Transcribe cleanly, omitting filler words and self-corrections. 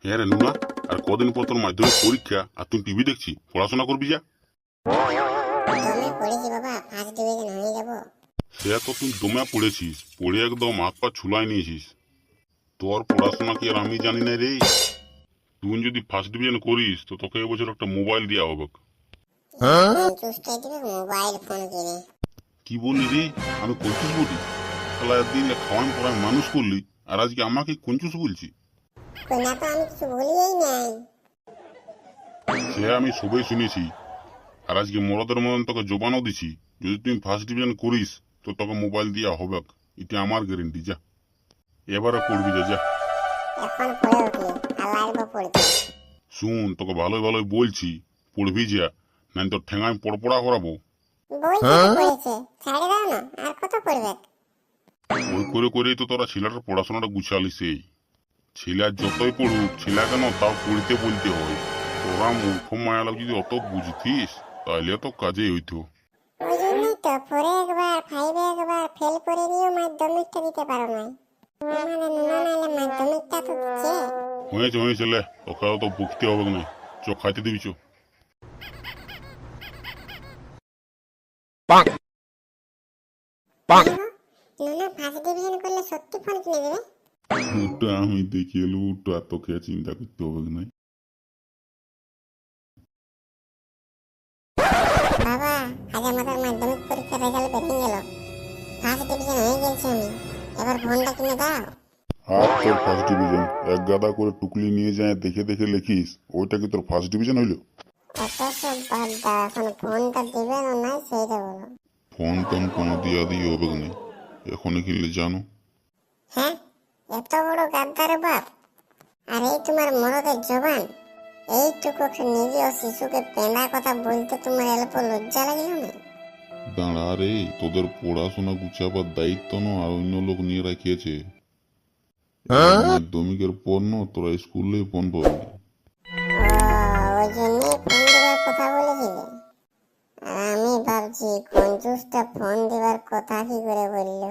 হ্যাঁ রে নুনা, আর কদিন পর তোর মাধ্যমিক পরীক্ষা, আর তুই টিভি দেখছি, পড়াশোনা করবি যা। সে তো তুই দমে পড়েছিস, পড়ে একদম হাত পা ছুলাই নিয়েছিস। তোর পড়াশোনা কি আর আমি জানি না রে। তুই যদি ফার্স্ট ডিভিশন করিস তো তোকে এবছর একটা মোবাইল দেওয়া হবে। কি বললি রে? আমি কঞ্চুস বলি? তাহলে একদিন খাওয়ান পড়ায় মানুষ করলি, আর আজকে আমাকে কঞ্চুস বলছি? সে আমি সবাই শুনেছি, আর আজকে মরদের মতন তোকে জোবানও দিছি, যদি তুই ফার্স্ট ডিভিশন করিস তো তোকে মোবাইল দেওয়া হবে। এটা আমার গ্যারেন্টি। যা এবারে পড়বি যা। শুন, তোকে ভালোই ভালোই বলছি, পড়বি যা, না তোর ঠেঙায় পড়পড়া করাবো। ওই করে করেই তো তোরা ছেলেটার পড়াশোনাটা গুছালি। সেই ছেলে যতই পড়ুক, ছেলে কেন তাও পড়তে বলতে হয়। তোরা মূর্খ মায়ালোক যদি অত বুঝতিস তাহলে তো কাজেই হইতো। হয়েছে হয়েছে, লে তোকে তো বুঝতে হবে না। চ খাইতে দিবি চ। ওটা আমি দেখে এলো, ওটা তোকে চিন্তা করতে হবে না। বাবা, আজ আমাদের মাধ্যমিক পরীক্ষার রেজাল্ট বেরিয়ে গেল। ফার্স্ট ডিভিশন হয়ে গেছে আমি। এবার ফোনটা কিনে দাও। আর তোর ফার্স্ট ডিভিশন এক গাদা করে টুকলি নিয়ে যায় দেখে দেখে লিখিস, ওইটা কি তোর ফার্স্ট ডিভিশন হইলো? অত সব বাদ দাও, এখন ফোনটা দিবে না নাই সেইটা বলো। ফোন টোন কোনো দিয়া দিয়ে হবে না, এখনই কিনলে জানো। হ্যাঁ, এত বড় গাদ্দার বাপ, আর এই তোমার মরদের জবান। এইটুকু একটা নিরীহ শিশুকে পেঁদা কথা বলতে তোমার অল্প লজ্জা লাগিল না? দাঁড়া রে, তোদের পড়াশোনা গুছাবার দায়িত্ব না আর অন্য লোক নিয়ে রাখিয়েছে। মাধ্যমিকের পর না তোরা স্কুলে ফোন পাবি। ওই জন্যই ফোন দেওয়ার কথা বলেছিলে। আর আমি ভাবছি কঞ্জুসটা ফোন দেওয়ার কথা কি করে বললো।